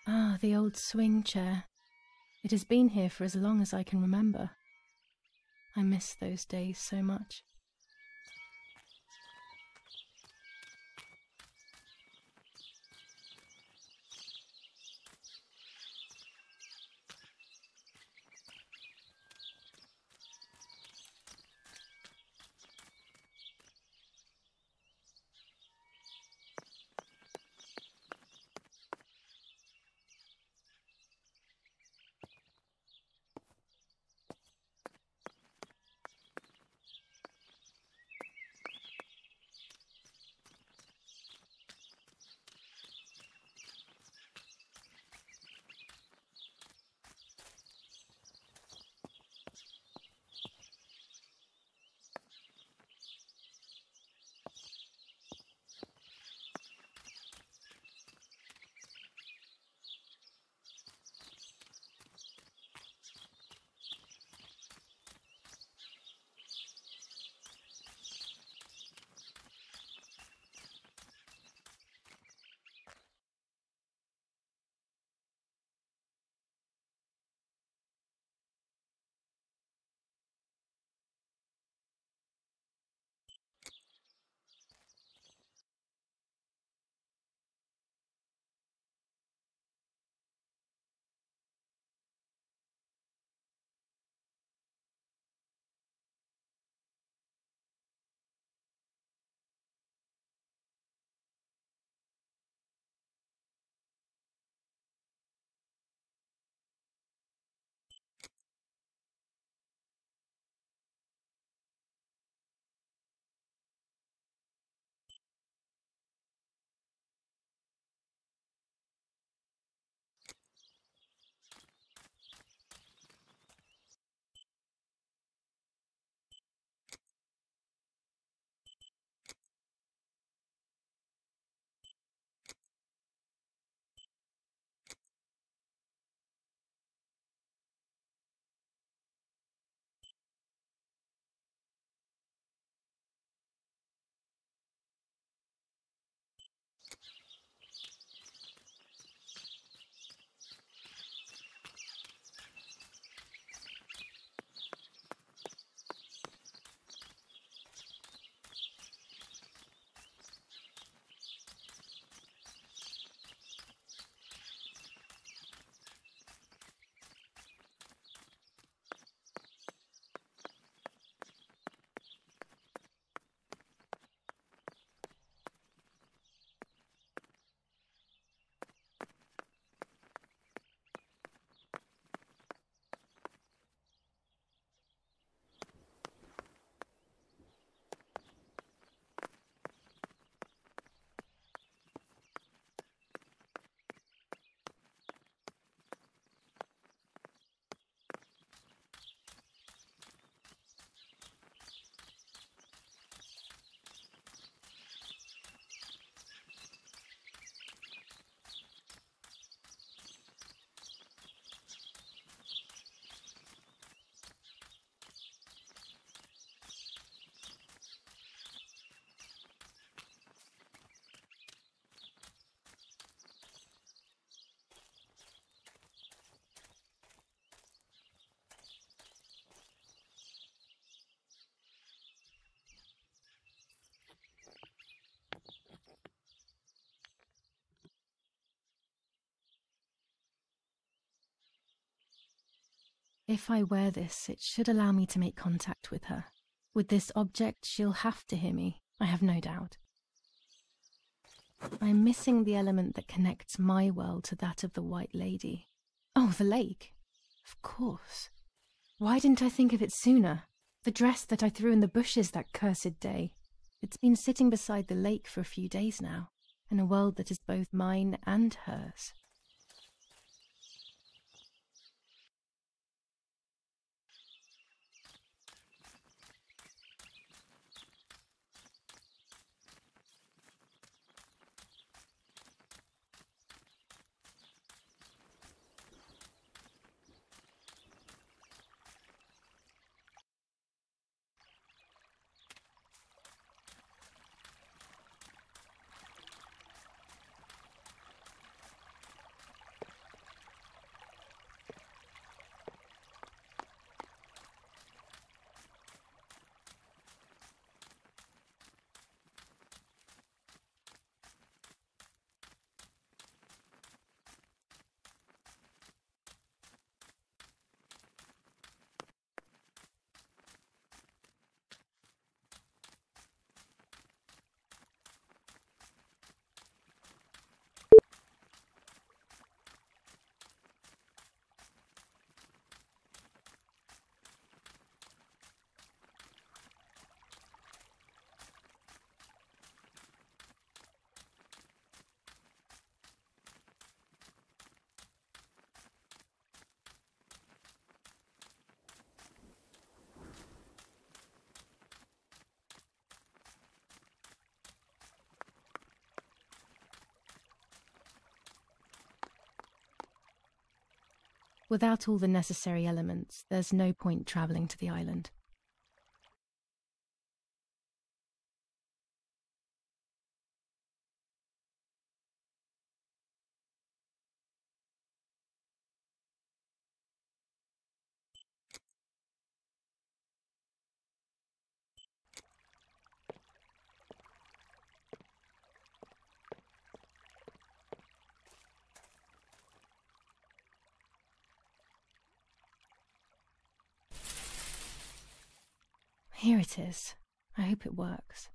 Ah, the old swing chair. It has been here for as long as I can remember. I miss those days so much. If I wear this, it should allow me to make contact with her. With this object, she'll have to hear me, I have no doubt. I'm missing the element that connects my world to that of the White Lady. Oh, the lake. Of course. Why didn't I think of it sooner? The dress that I threw in the bushes that cursed day. It's been sitting beside the lake for a few days now, in a world that is both mine and hers. Without all the necessary elements, there's no point travelling to the island. Here it is. I hope it works.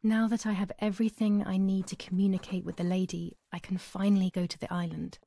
Now that I have everything I need to communicate with the lady, I can finally go to the island.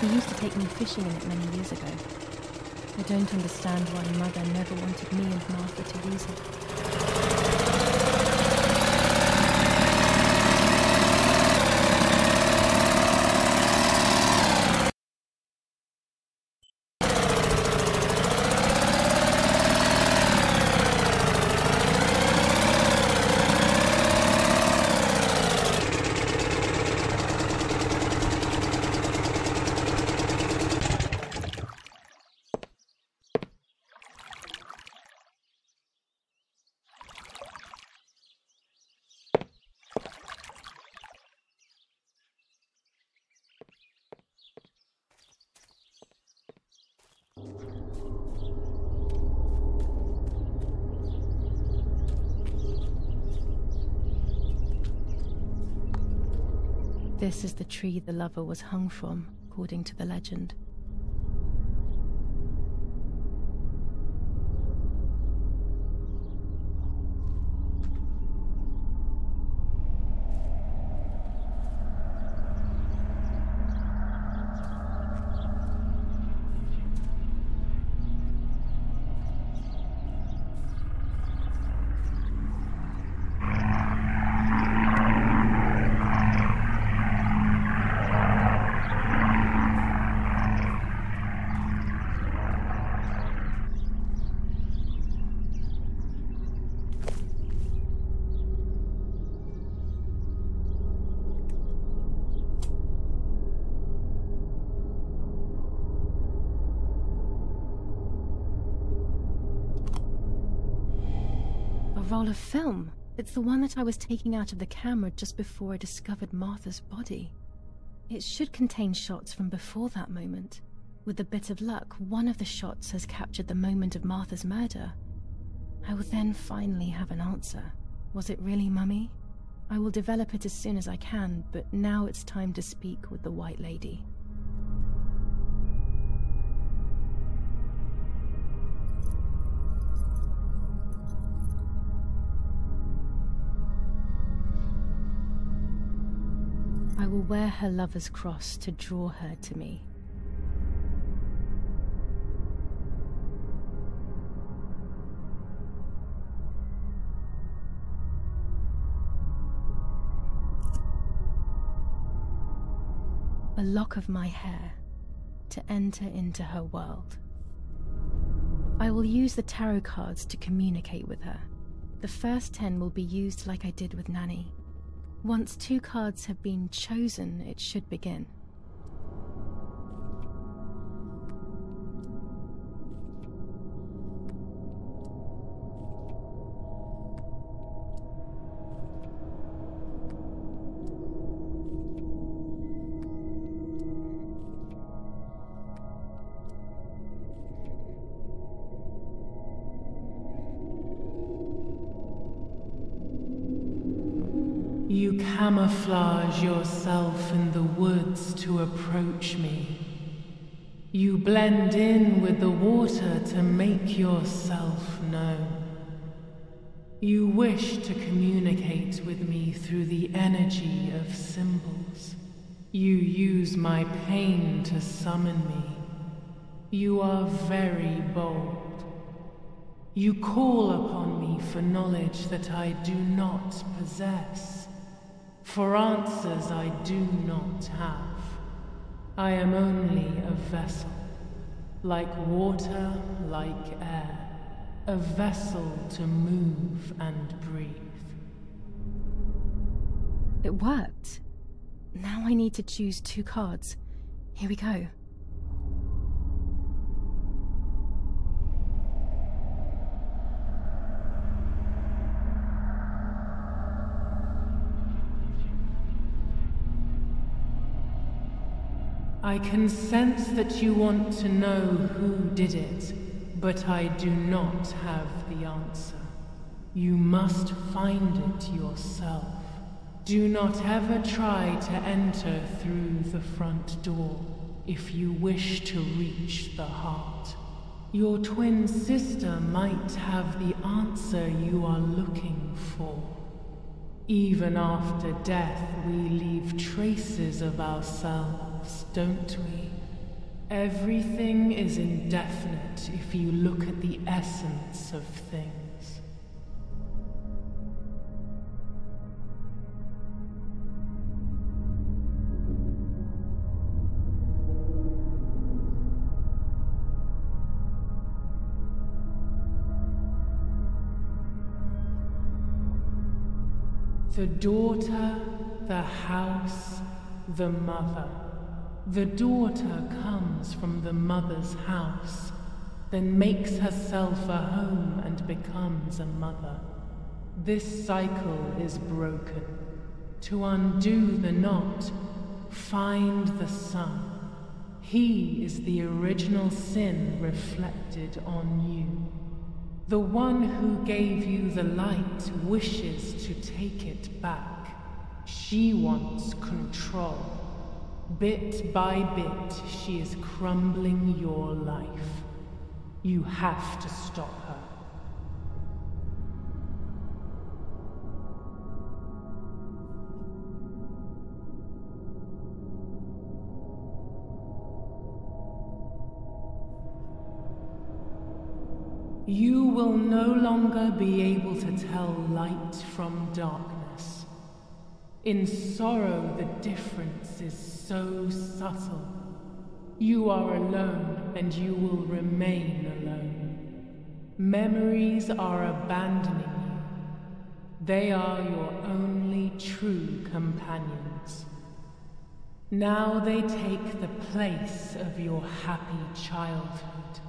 He used to take me fishing in it many years ago. I don't understand why Mother never wanted me and Martha to use it. This is the tree the lover was hung from, according to the legend. Roll of film. It's the one that I was taking out of the camera just before I discovered Martha's body. It should contain shots from before that moment. With a bit of luck, one of the shots has captured the moment of Martha's murder. I will then finally have an answer. Was it really Mummy? I will develop it as soon as I can, but now it's time to speak with the White Lady. I will wear her lover's cross to draw her to me. A lock of my hair to enter into her world. I will use the tarot cards to communicate with her. The first 10 will be used like I did with Nanny. Once 2 cards have been chosen, it should begin. You camouflage yourself in the woods to approach me. You blend in with the water to make yourself known. You wish to communicate with me through the energy of symbols. You use my pain to summon me. You are very bold. You call upon me for knowledge that I do not possess, for answers I do not have. I am only a vessel, like water, like air, a vessel to move and breathe. It worked. Now I need to choose 2 cards. Here we go. I can sense that you want to know who did it, but I do not have the answer. You must find it yourself. Do not ever try to enter through the front door if you wish to reach the heart. Your twin sister might have the answer you are looking for. Even after death, we leave traces of ourselves, don't we? Everything is indefinite if you look at the essence of things. The daughter, the house, the mother. The daughter comes from the mother's house, then makes herself a home and becomes a mother. This cycle is broken. To undo the knot, find the sun. He is the original sin reflected on you. The one who gave you the light wishes to take it back. She wants control. Bit by bit, she is crumbling your life. You have to stop her. You will no longer be able to tell light from darkness. In sorrow, the difference is so subtle. You are alone, and you will remain alone. Memories are abandoning you. They are your only true companions. Now they take the place of your happy childhood,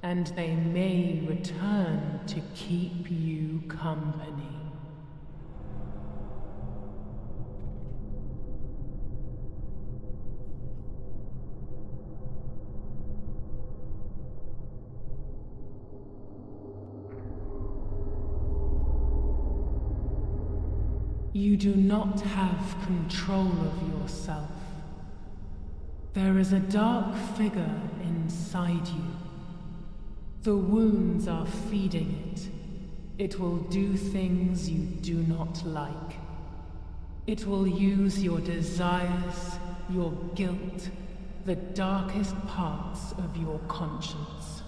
and they may return to keep you company. You do not have control of yourself. There is a dark figure inside you. The wounds are feeding it. It will do things you do not like. It will use your desires, your guilt, the darkest parts of your conscience.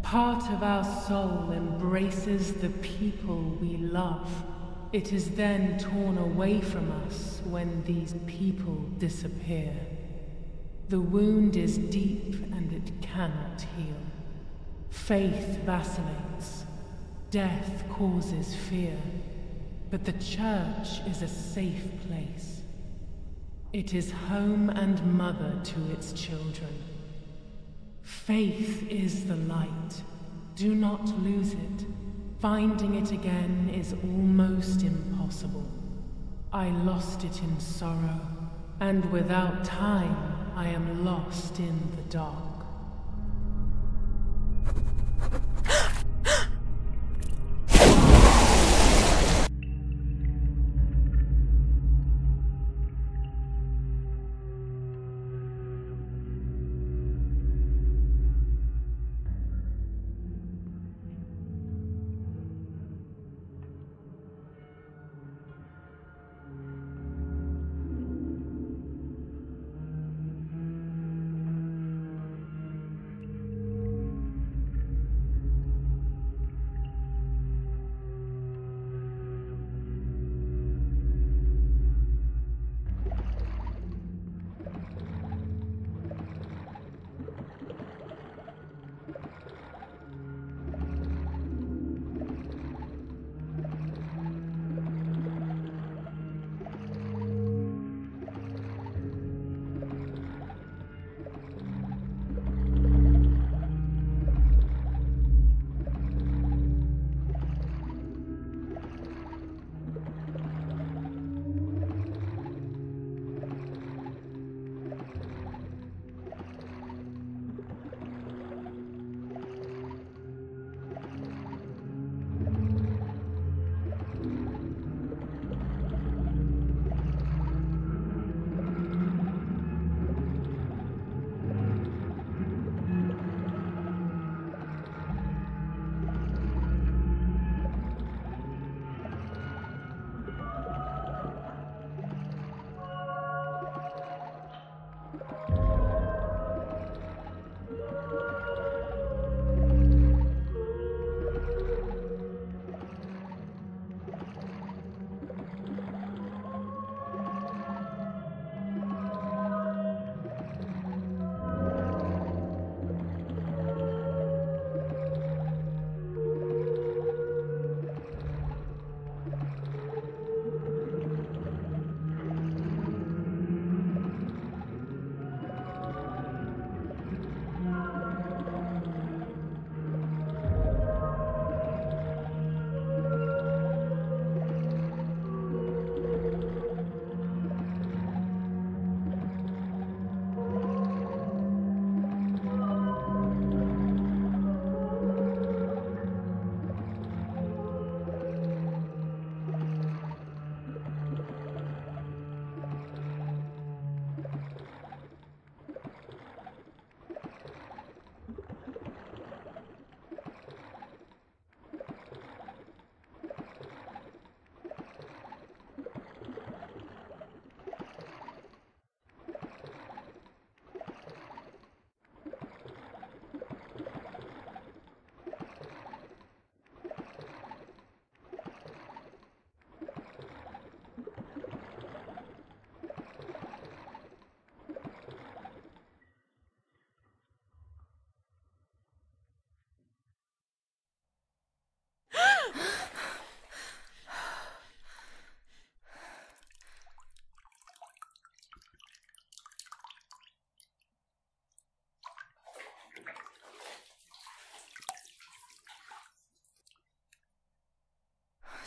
Part of our soul embraces the people we love. It is then torn away from us when these people disappear. The wound is deep and it cannot heal. Faith vacillates. Death causes fear. But the church is a safe place. It is home and mother to its children. Faith is the light. Do not lose it. Finding it again is almost impossible. I lost it in sorrow, and without time I am lost in the dark.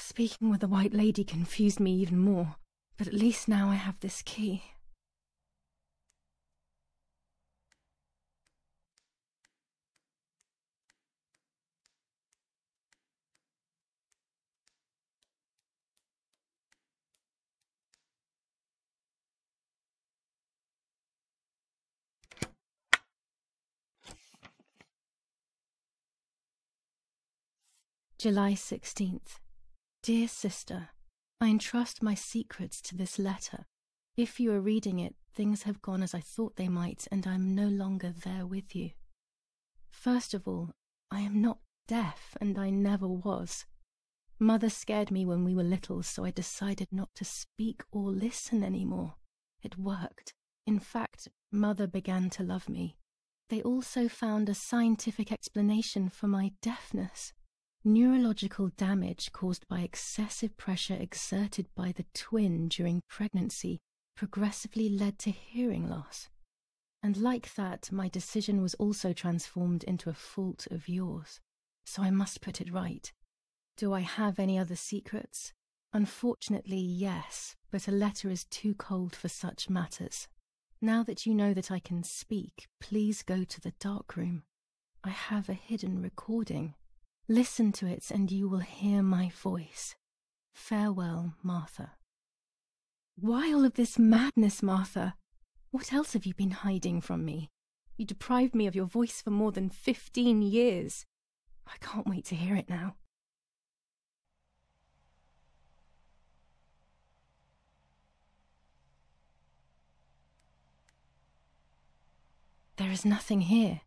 Speaking with the White Lady confused me even more, but at least now I have this key. July 16th. Dear Sister, I entrust my secrets to this letter. If you are reading it, things have gone as I thought they might, and I am no longer there with you. First of all, I am not deaf, and I never was. Mother scared me when we were little, so I decided not to speak or listen anymore. It worked. In fact, Mother began to love me. They also found a scientific explanation for my deafness. Neurological damage caused by excessive pressure exerted by the twin during pregnancy progressively led to hearing loss. And like that, my decision was also transformed into a fault of yours. So I must put it right. Do I have any other secrets? Unfortunately, yes, but a letter is too cold for such matters. Now that you know that I can speak, please go to the dark room. I have a hidden recording. Listen to it and you will hear my voice. Farewell, Martha. Why all of this madness, Martha? What else have you been hiding from me? You deprived me of your voice for more than 15 years. I can't wait to hear it now. There is nothing here.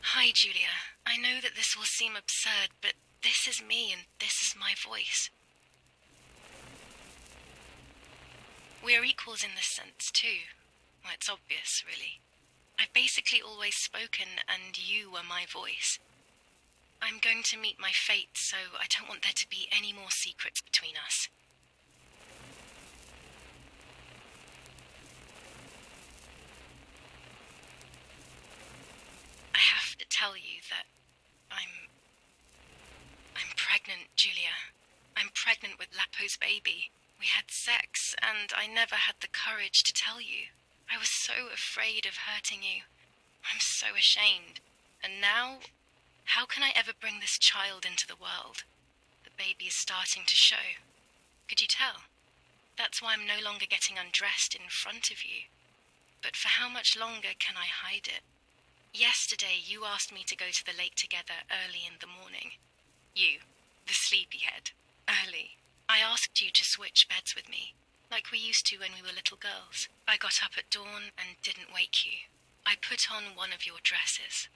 Hi, Julia. I know that this will seem absurd, but this is me and this is my voice. We are equals in this sense, too. Well, it's obvious, really. I've basically always spoken, and you were my voice. I'm going to meet my fate, so I don't want there to be any more secrets between us. I have to tell you that I'm pregnant, Julia. I'm pregnant with Lapo's baby. We had sex, and I never had the courage to tell you. I was so afraid of hurting you. I'm so ashamed. And now, how can I ever bring this child into the world? The baby is starting to show. Could you tell? That's why I'm no longer getting undressed in front of you. But for how much longer can I hide it? Yesterday, you asked me to go to the lake together early in the morning. You, the sleepyhead, early. I asked you to switch beds with me, like we used to when we were little girls. I got up at dawn and didn't wake you. I put on one of your dresses.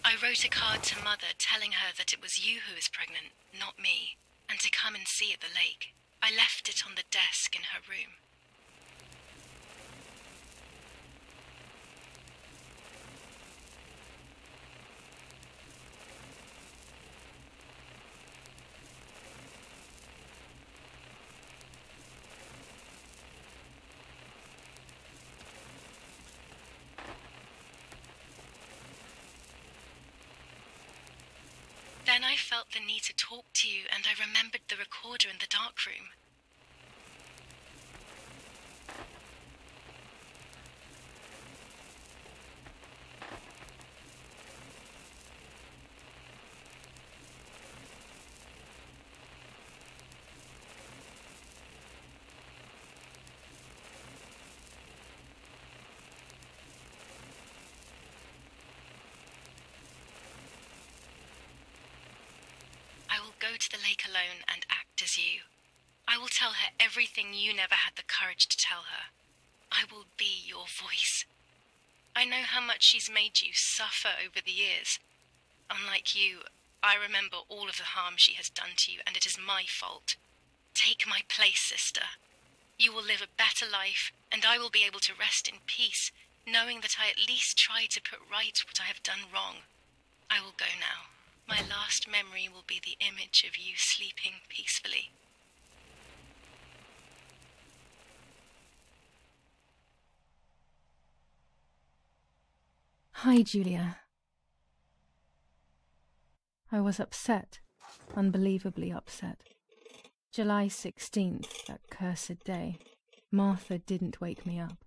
I wrote a card to Mother telling her that it was you who was pregnant, not me, and to come and see at the lake. I left it on the desk in her room. Then I felt the need to talk to you, and I remembered the recorder in the dark room. I will go to the lake alone and act as you. I will tell her everything you never had the courage to tell her. I will be your voice. I know how much she's made you suffer over the years. Unlike you, I remember all of the harm she has done to you, and it is my fault. Take my place, sister. You will live a better life, and I will be able to rest in peace, knowing that I at least tried to put right what I have done wrong. I will go now. My last memory will be the image of you sleeping peacefully. Hi, Julia. I was upset, unbelievably upset. July 16th, that cursed day. Martha didn't wake me up.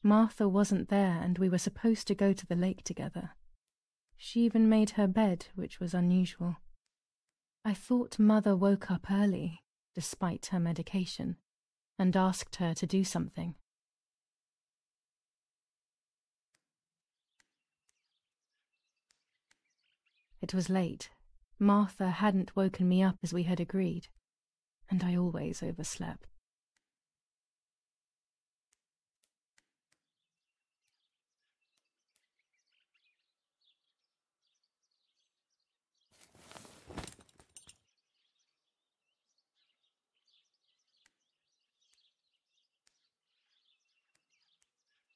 Martha wasn't there, and we were supposed to go to the lake together. She even made her bed, which was unusual. I thought Mother woke up early, despite her medication, and asked her to do something. It was late. Martha hadn't woken me up as we had agreed, and I always overslept.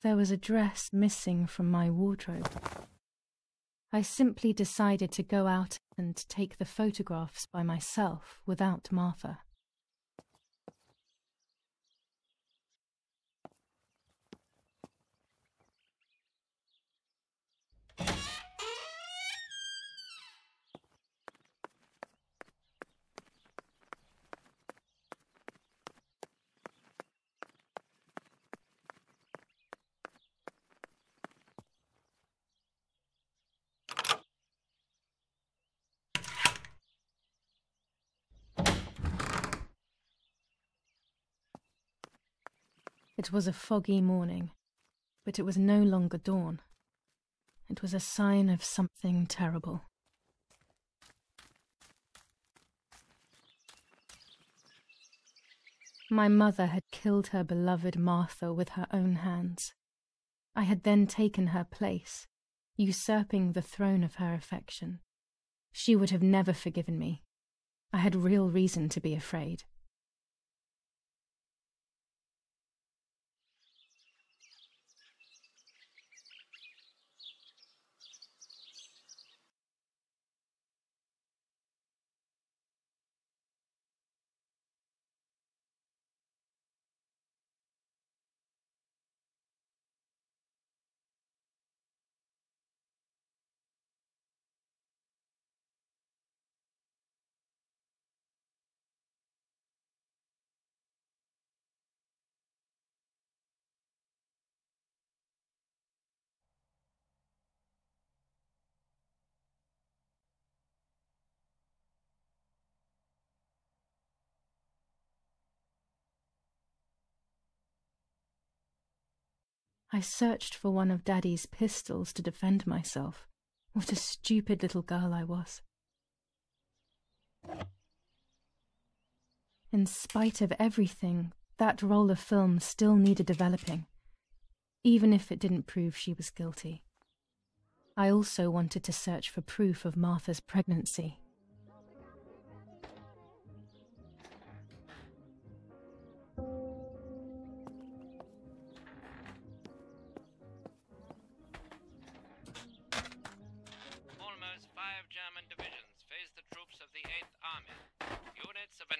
There was a dress missing from my wardrobe. I simply decided to go out and take the photographs by myself without Martha. It was a foggy morning, but it was no longer dawn. It was a sign of something terrible. My mother had killed her beloved Martha with her own hands. I had then taken her place, usurping the throne of her affection. She would have never forgiven me. I had real reason to be afraid. I searched for one of Daddy's pistols to defend myself. What a stupid little girl I was. In spite of everything, that roll of film still needed developing, even if it didn't prove she was guilty. I also wanted to search for proof of Martha's pregnancy.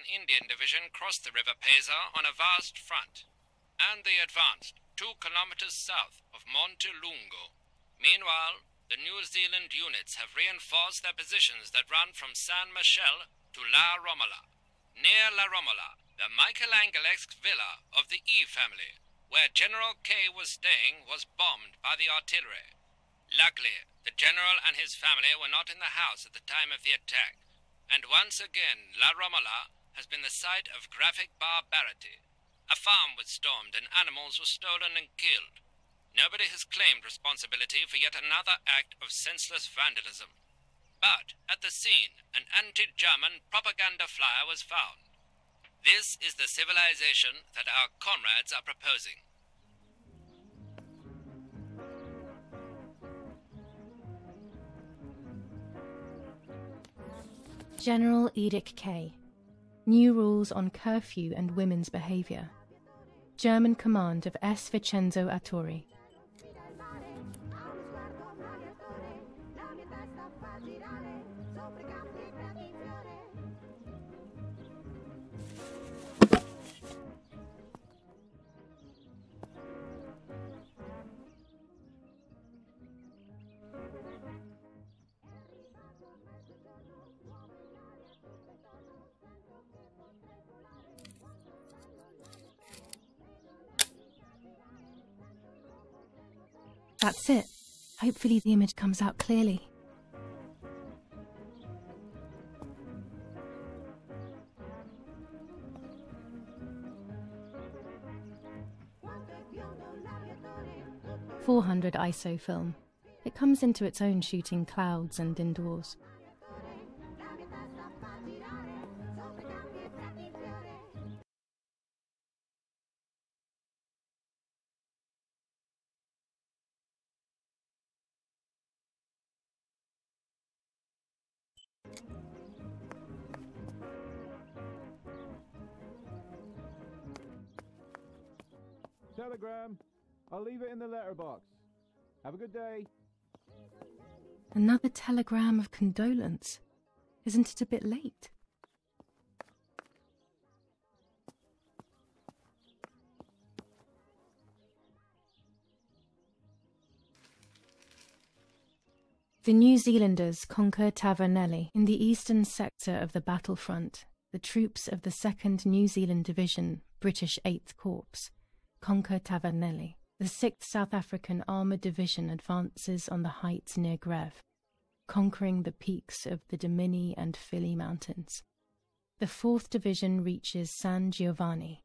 Indian division crossed the river Pesa on a vast front, and they advanced 2 kilometers south of Monte Lungo. Meanwhile, the New Zealand units have reinforced their positions that run from San Michele to La Romola. Near La Romola, the Michelangelesque villa of the E family, where General K was staying, was bombed by the artillery. Luckily, the general and his family were not in the house at the time of the attack, and once again La Romola has been the site of graphic barbarity. A farm was stormed and animals were stolen and killed. Nobody has claimed responsibility for yet another act of senseless vandalism. But at the scene, an anti-German propaganda flyer was found. This is the civilization that our comrades are proposing. General Edict K. New rules on curfew and women's behavior. German command of S. Vincenzo Attori. That's it. Hopefully the image comes out clearly. .400 ISO film. It comes into its own shooting clouds and indoors. Telegram. I'll leave it in the letterbox. Have a good day. Another telegram of condolence. Isn't it a bit late? The New Zealanders conquer Tavernelli. In the eastern sector of the battlefront, the troops of the 2nd New Zealand Division, British 8th Corps, conquer Tavernelli. The 6th South African Armoured Division advances on the heights near Greve, conquering the peaks of the Dimini and Fili Mountains. The 4th Division reaches San Giovanni.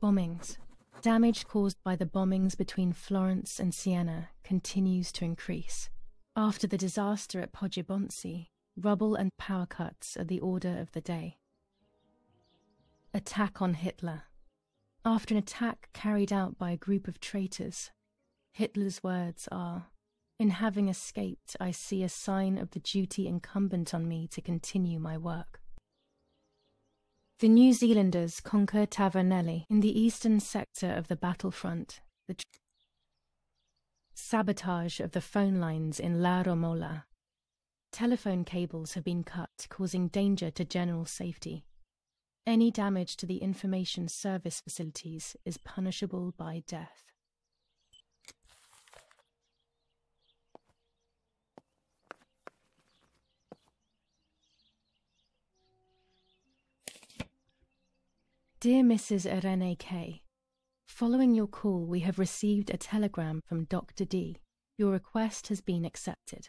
Bombings. Damage caused by the bombings between Florence and Siena continues to increase. After the disaster at Poggibonsi, rubble and power cuts are the order of the day. Attack on Hitler. After an attack carried out by a group of traitors, Hitler's words are, "In having escaped, I see a sign of the duty incumbent on me to continue my work." The New Zealanders conquer Tavernelli. In the eastern sector of the battlefront, the sabotage of the phone lines in La Romola. Telephone cables have been cut, causing danger to general safety. Any damage to the information service facilities is punishable by death. Dear Mrs. Irene K., following your call, we have received a telegram from Dr. D. Your request has been accepted.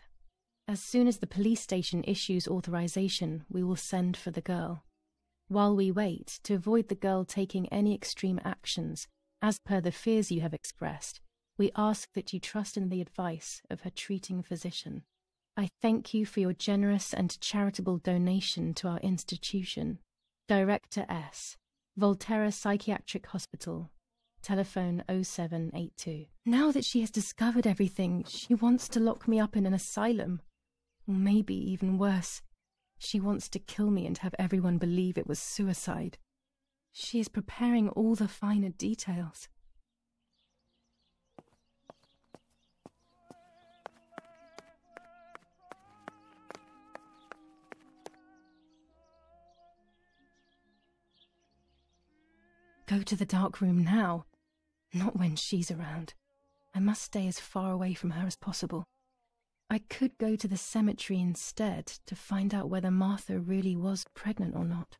As soon as the police station issues authorization, we will send for the girl. While we wait, to avoid the girl taking any extreme actions, as per the fears you have expressed, we ask that you trust in the advice of her treating physician. I thank you for your generous and charitable donation to our institution. Director S. Volterra Psychiatric Hospital. Telephone 0782. Now that she has discovered everything, she wants to lock me up in an asylum. Or maybe even worse. She wants to kill me and have everyone believe it was suicide. She is preparing all the finer details. Go to the dark room now. Not when she's around. I must stay as far away from her as possible. I could go to the cemetery instead to find out whether Martha really was pregnant or not.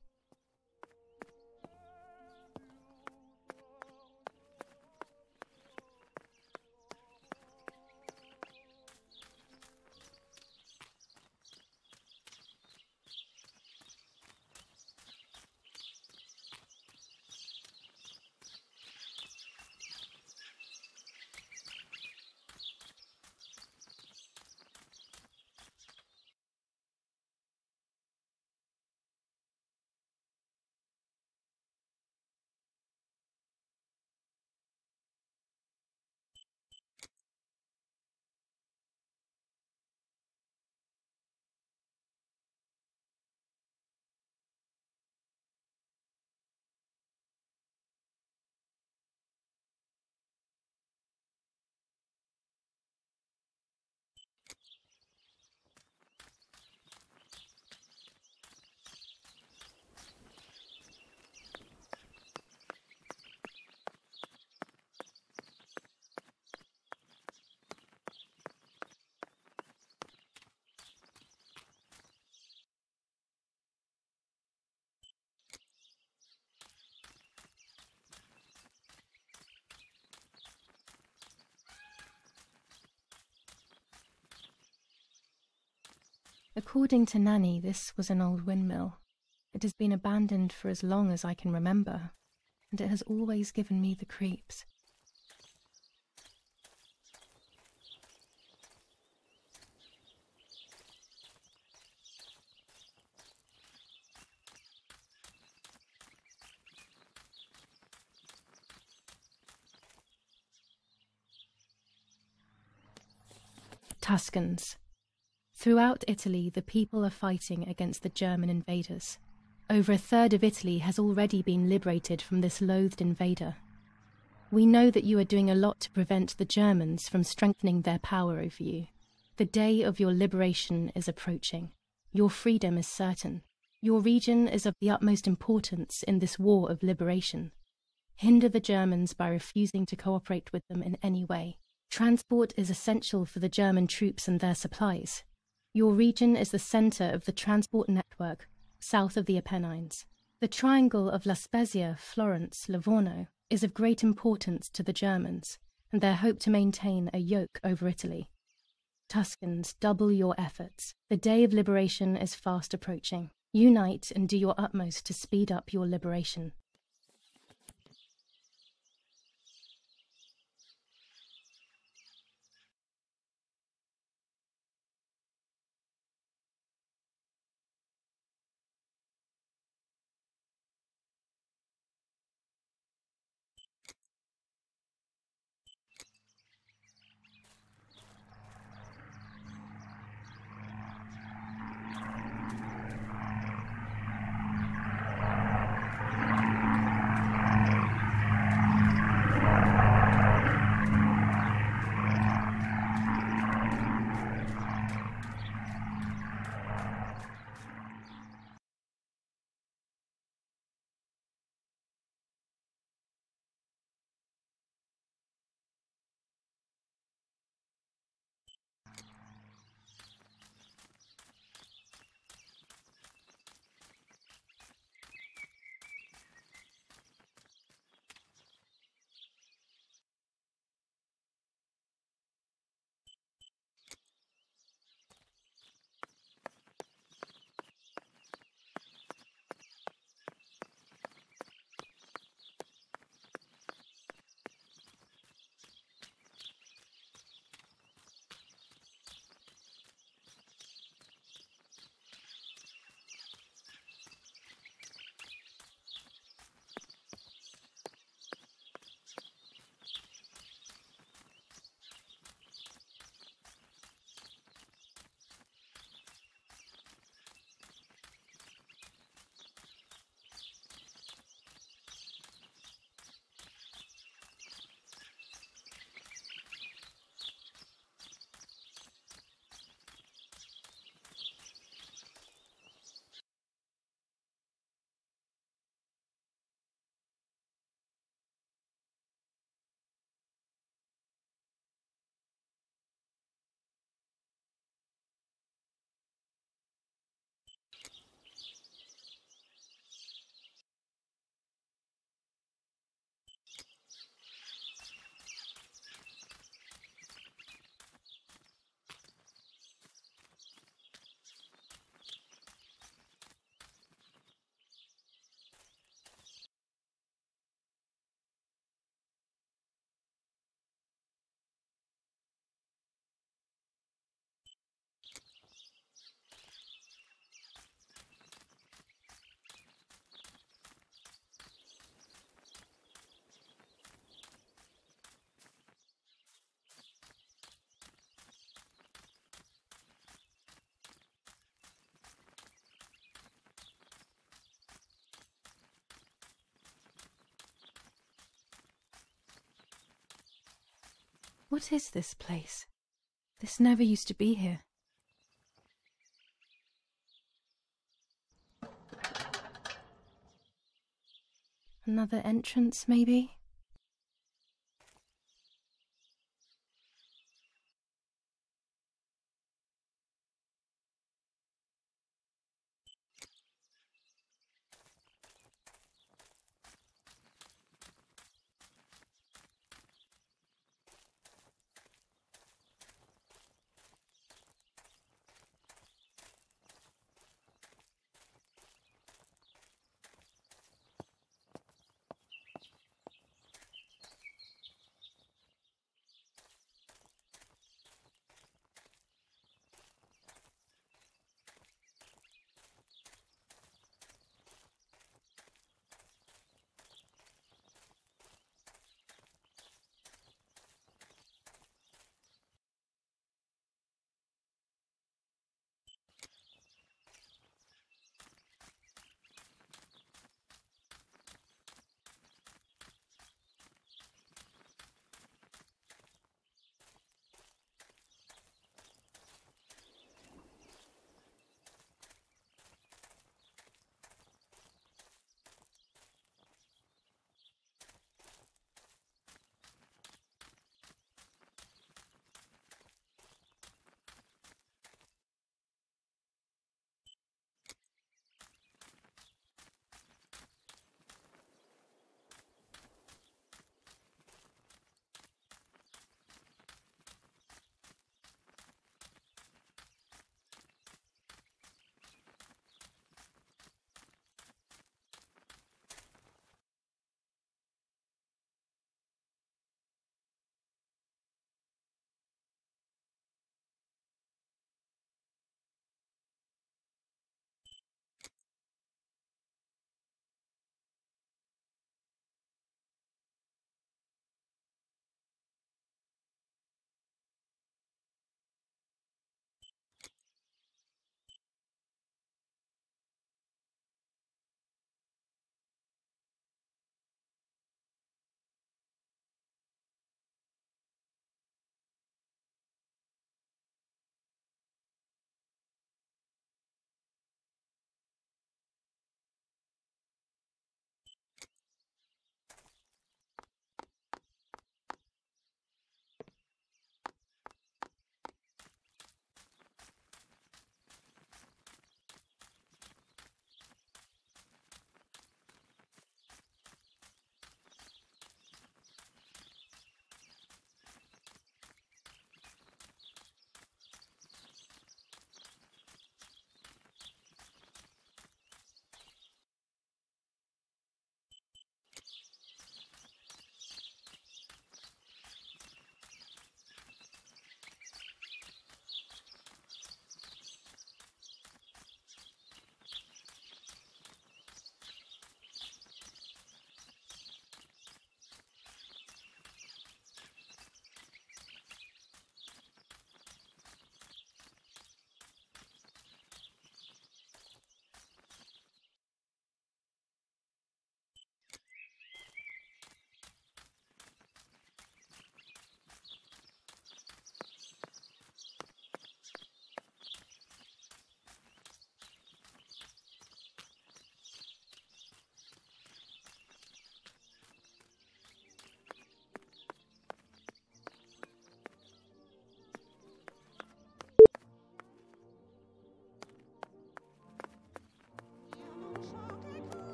According to Nanny, this was an old windmill. It has been abandoned for as long as I can remember, and it has always given me the creeps. Tuscans. Throughout Italy, the people are fighting against the German invaders. Over a third of Italy has already been liberated from this loathed invader. We know that you are doing a lot to prevent the Germans from strengthening their power over you. The day of your liberation is approaching. Your freedom is certain. Your region is of the utmost importance in this war of liberation. Hinder the Germans by refusing to cooperate with them in any way. Transport is essential for the German troops and their supplies. Your region is the centre of the transport network, south of the Apennines. The triangle of La Spezia, Florence, Livorno is of great importance to the Germans, and their hope to maintain a yoke over Italy. Tuscans, double your efforts. The day of liberation is fast approaching. Unite and do your utmost to speed up your liberation. What is this place? This never used to be here. Another entrance, maybe?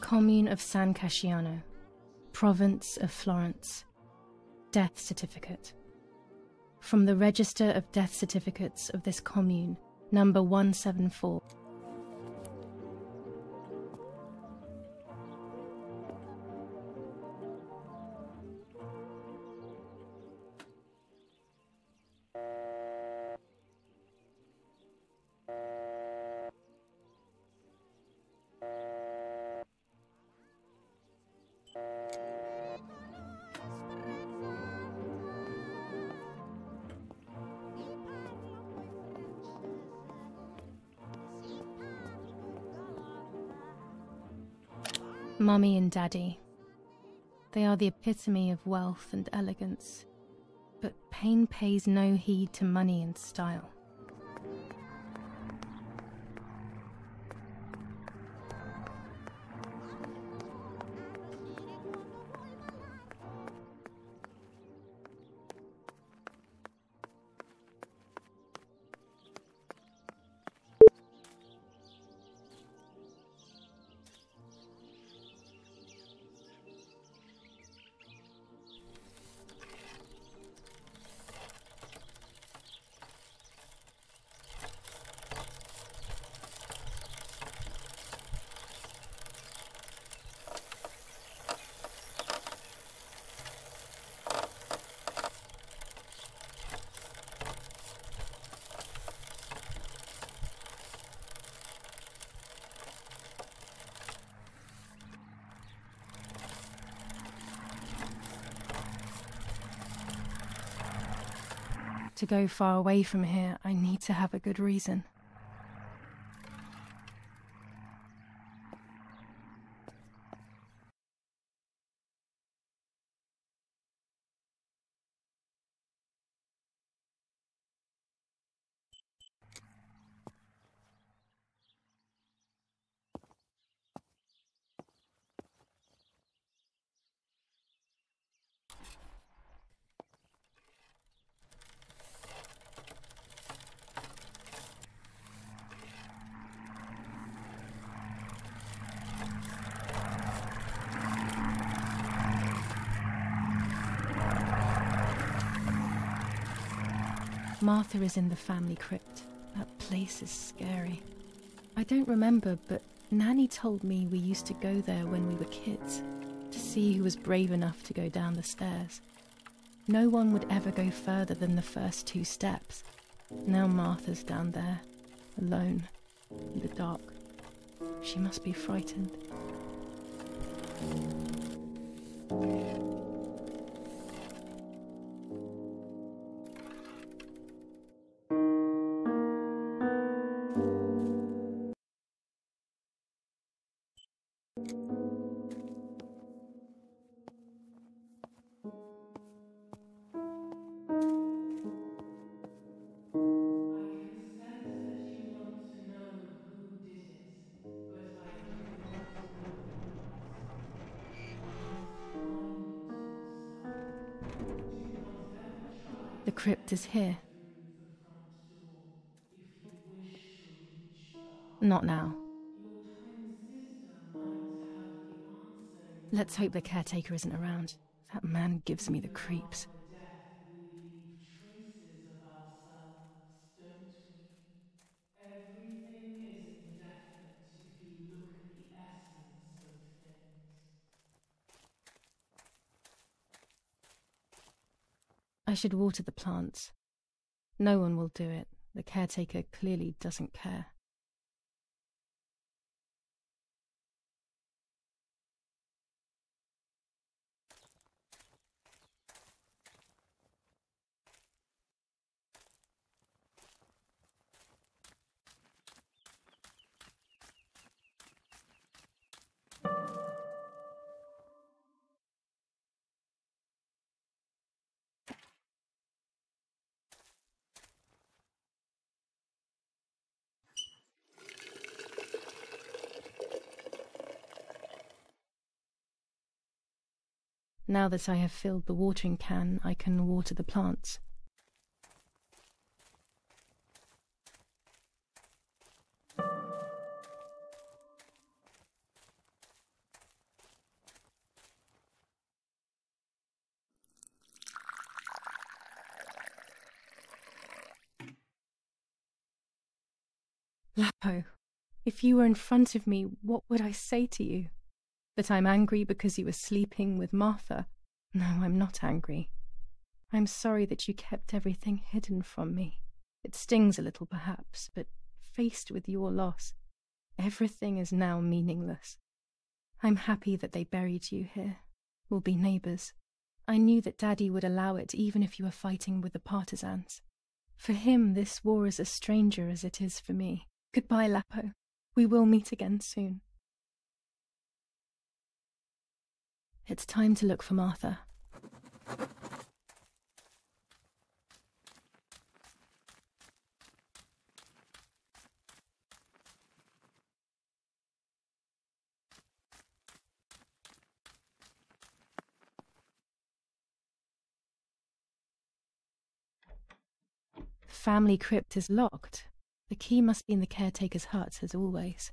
Commune of San Casciano, Province of Florence. Death certificate. From the Register of Death Certificates of this commune, number 174. Mummy and Daddy. They are the epitome of wealth and elegance, but pain pays no heed to money and style. To go far away from here, I need to have a good reason. Martha is in the family crypt. That place is scary. I don't remember, but Nanny told me we used to go there when we were kids, to see who was brave enough to go down the stairs. No one would ever go further than the first 2 steps. Now Martha's down there, alone, in the dark. She must be frightened. The crypt is here. Not now. Let's hope the caretaker isn't around. That man gives me the creeps. Everything is indefinite if you look at the essence of things. I should water the plants. No one will do it. The caretaker clearly doesn't care. Now that I have filled the watering can, I can water the plants. Lapo, if you were in front of me, what would I say to you? That I'm angry because you were sleeping with Martha? No, I'm not angry. I'm sorry that you kept everything hidden from me. It stings a little, perhaps, but faced with your loss, everything is now meaningless. I'm happy that they buried you here. We'll be neighbours. I knew that Daddy would allow it even if you were fighting with the partisans. For him, this war is a stranger as it is for me. Goodbye, Lapo. We will meet again soon. It's time to look for Martha. The family crypt is locked. The key must be in the caretaker's hut, as always.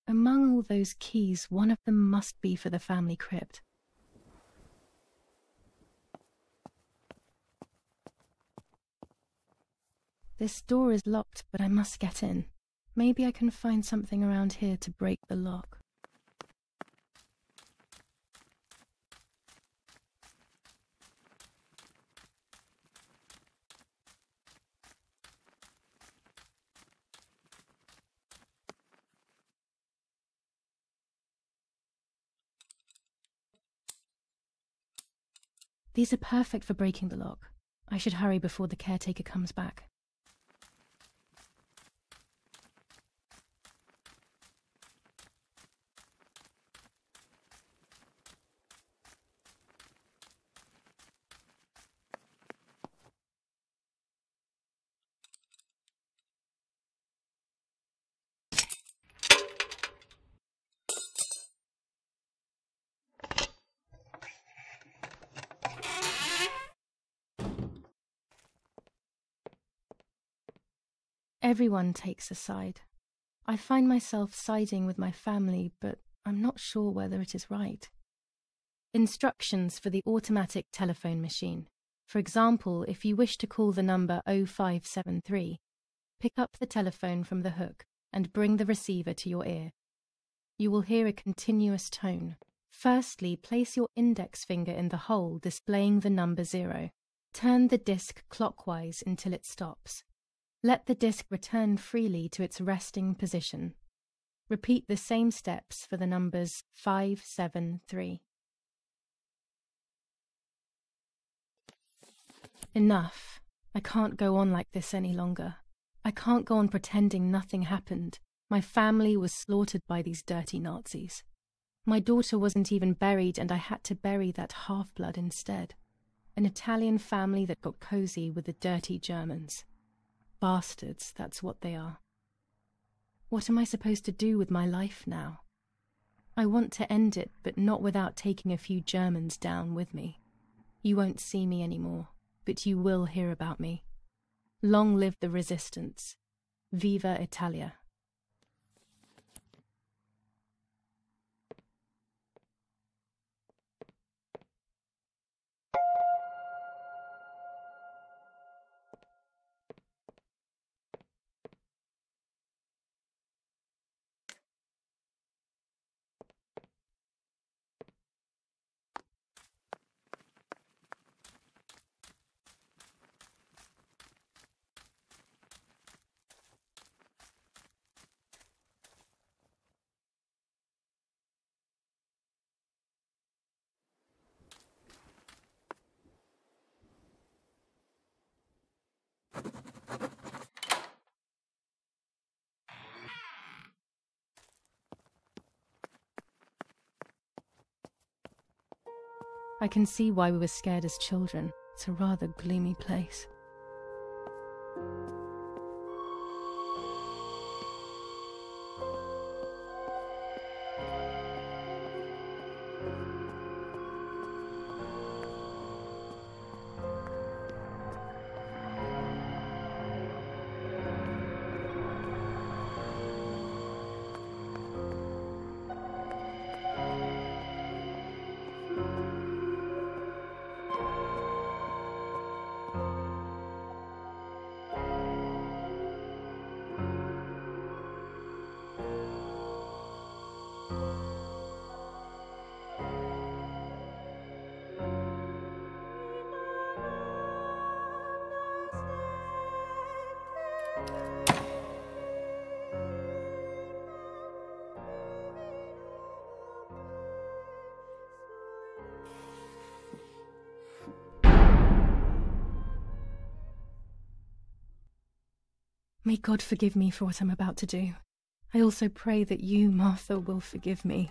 Among all those keys, one of them must be for the family crypt. This door is locked, but I must get in. Maybe I can find something around here to break the lock. These are perfect for breaking the lock. I should hurry before the caretaker comes back. Everyone takes a side. I find myself siding with my family, but I'm not sure whether it is right. Instructions for the automatic telephone machine. For example, if you wish to call the number 0573, pick up the telephone from the hook and bring the receiver to your ear. You will hear a continuous tone. Firstly, place your index finger in the hole displaying the number 0. Turn the disc clockwise until it stops. Let the disc return freely to its resting position. Repeat the same steps for the numbers 573. Enough. I can't go on like this any longer. I can't go on pretending nothing happened. My family was slaughtered by these dirty Nazis. My daughter wasn't even buried, and I had to bury that half-blood instead. An Italian family that got cozy with the dirty Germans. Bastards, that's what they are. What am I supposed to do with my life now? I want to end it, but not without taking a few Germans down with me. You won't see me anymore, but you will hear about me. Long live the resistance. Viva Italia. I can see why we were scared as children. It's a rather gloomy place. May God forgive me for what I'm about to do. I also pray that you, Martha, will forgive me.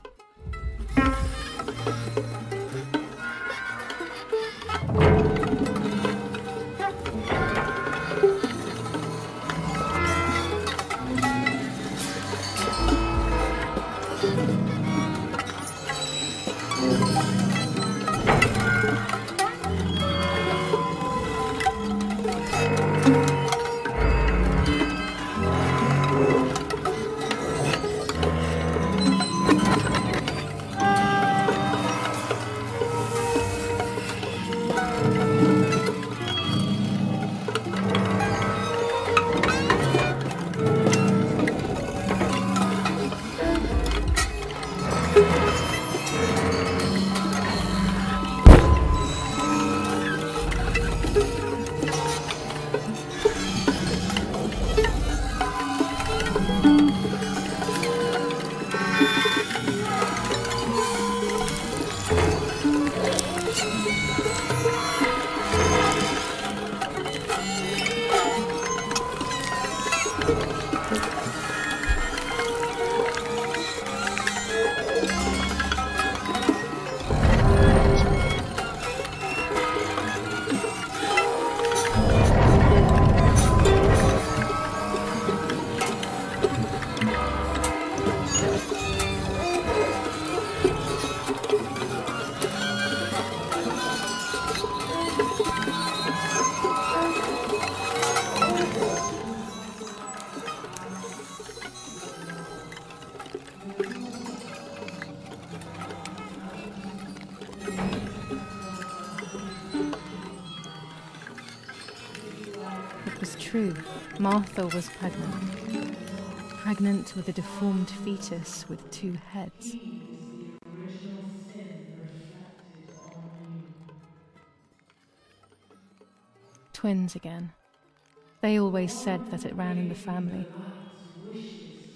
It was true. Martha was pregnant. Pregnant with a deformed fetus with 2 heads. Twins again. They always said that it ran in the family.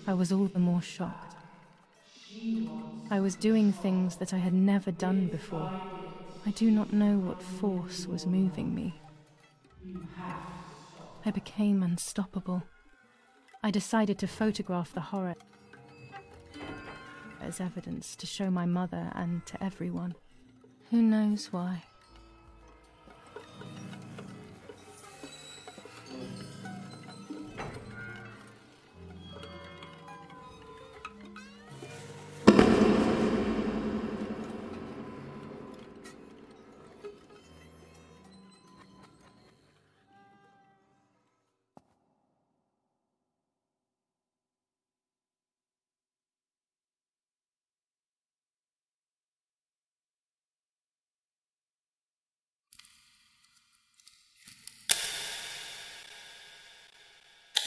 I was all the more shocked. I was doing things that I had never done before. I do not know what force was moving me. I became unstoppable. I decided to photograph the horror as evidence to show my mother and to everyone. Who knows why?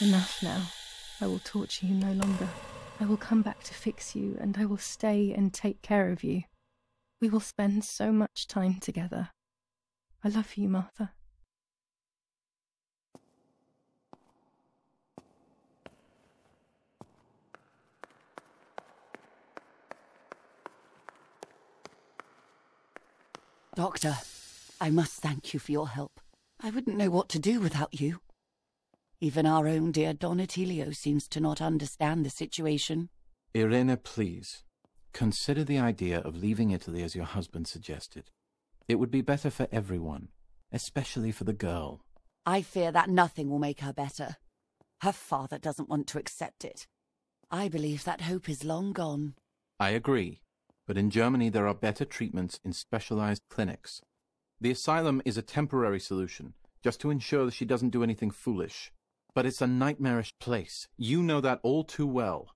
Enough now. I will torture you no longer. I will come back to fix you, and I will stay and take care of you. We will spend so much time together. I love you, Martha. Doctor, I must thank you for your help. I wouldn't know what to do without you. Even our own dear Don Attilio seems to not understand the situation. Irene, please. Consider the idea of leaving Italy as your husband suggested. It would be better for everyone, especially for the girl. I fear that nothing will make her better. Her father doesn't want to accept it. I believe that hope is long gone. I agree, but in Germany there are better treatments in specialized clinics. The asylum is a temporary solution, just to ensure that she doesn't do anything foolish. But it's a nightmarish place. You know that all too well.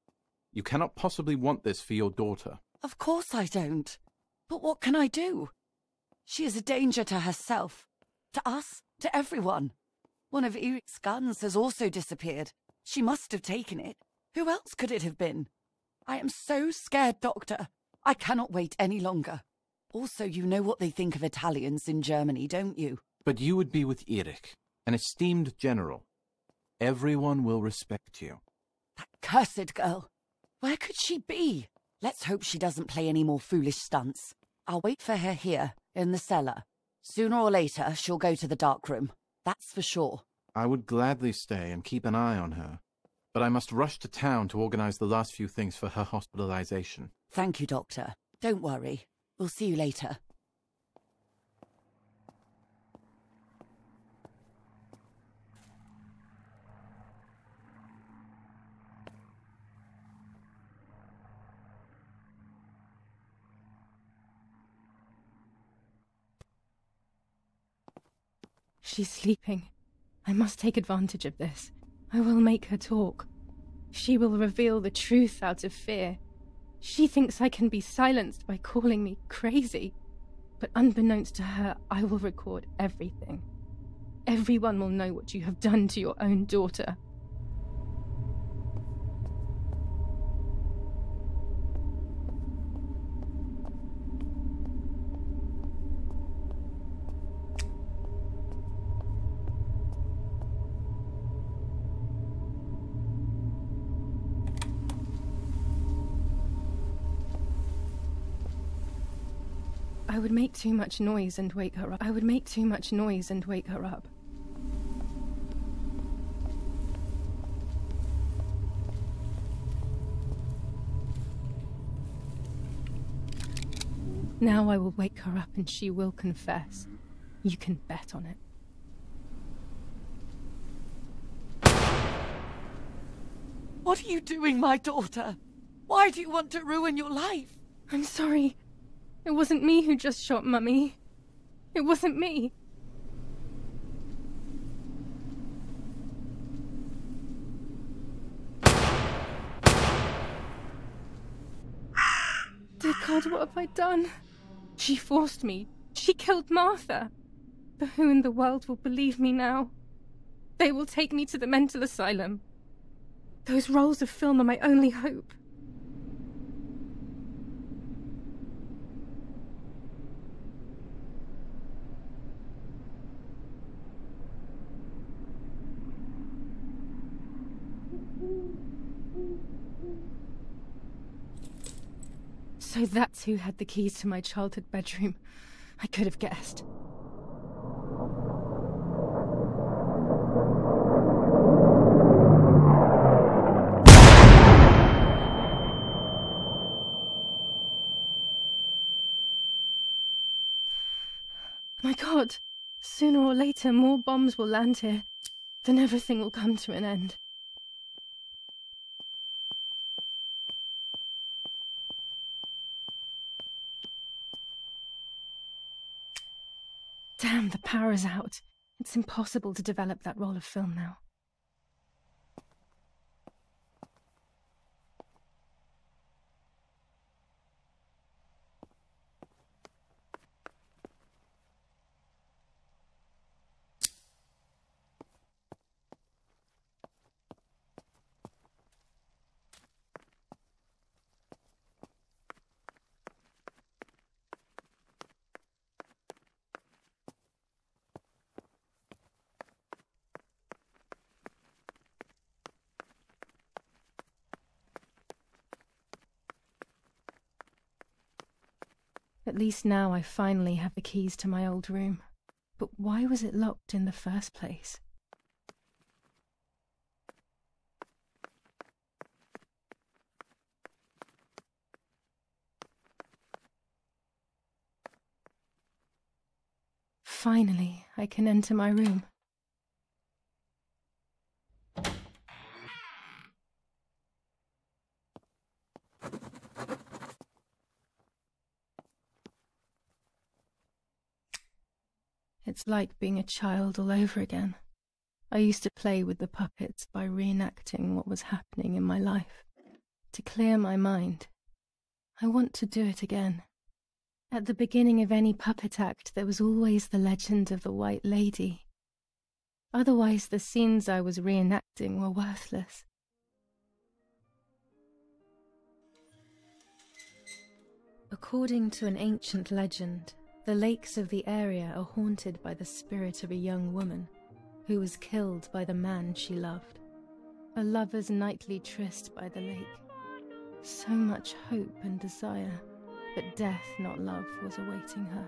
You cannot possibly want this for your daughter. Of course I don't. But what can I do? She is a danger to herself, to us, to everyone. One of Eric's guns has also disappeared. She must have taken it. Who else could it have been? I am so scared, Doctor. I cannot wait any longer. Also, you know what they think of Italians in Germany, don't you? But you would be with Eric, an esteemed general. Everyone will respect you. That cursed girl. Where could she be? Let's hope she doesn't play any more foolish stunts. I'll wait for her here, in the cellar. Sooner or later, she'll go to the dark room. That's for sure. I would gladly stay and keep an eye on her, but I must rush to town to organize the last few things for her hospitalization. Thank you, Doctor. Don't worry. We'll see you later. She's sleeping. I must take advantage of this. I will make her talk. She will reveal the truth out of fear. She thinks I can be silenced by calling me crazy. But unbeknownst to her, I will record everything. Everyone will know what you have done to your own daughter. I would make too much noise and wake her up. I would make too much noise and wake her up. Now I will wake her up and she will confess. You can bet on it. What are you doing, my daughter? Why do you want to ruin your life? I'm sorry. It wasn't me who just shot Mummy. It wasn't me. Dear God, what have I done? She forced me. She killed Martha. But who in the world will believe me now? They will take me to the mental asylum. Those rolls of film are my only hope. So that's who had the keys to my childhood bedroom. I could have guessed. My God! Sooner or later, more bombs will land here. Then everything will come to an end. Damn, the power is out. It's impossible to develop that roll of film now. At least now I finally have the keys to my old room. But why was it locked in the first place? Finally, I can enter my room. It's like being a child all over again. I used to play with the puppets by reenacting what was happening in my life, to clear my mind. I want to do it again. At the beginning of any puppet act, there was always the legend of the White Lady. Otherwise, the scenes I was reenacting were worthless. According to an ancient legend, the lakes of the area are haunted by the spirit of a young woman who was killed by the man she loved. A lover's nightly tryst by the lake. So much hope and desire, but death, not love, was awaiting her.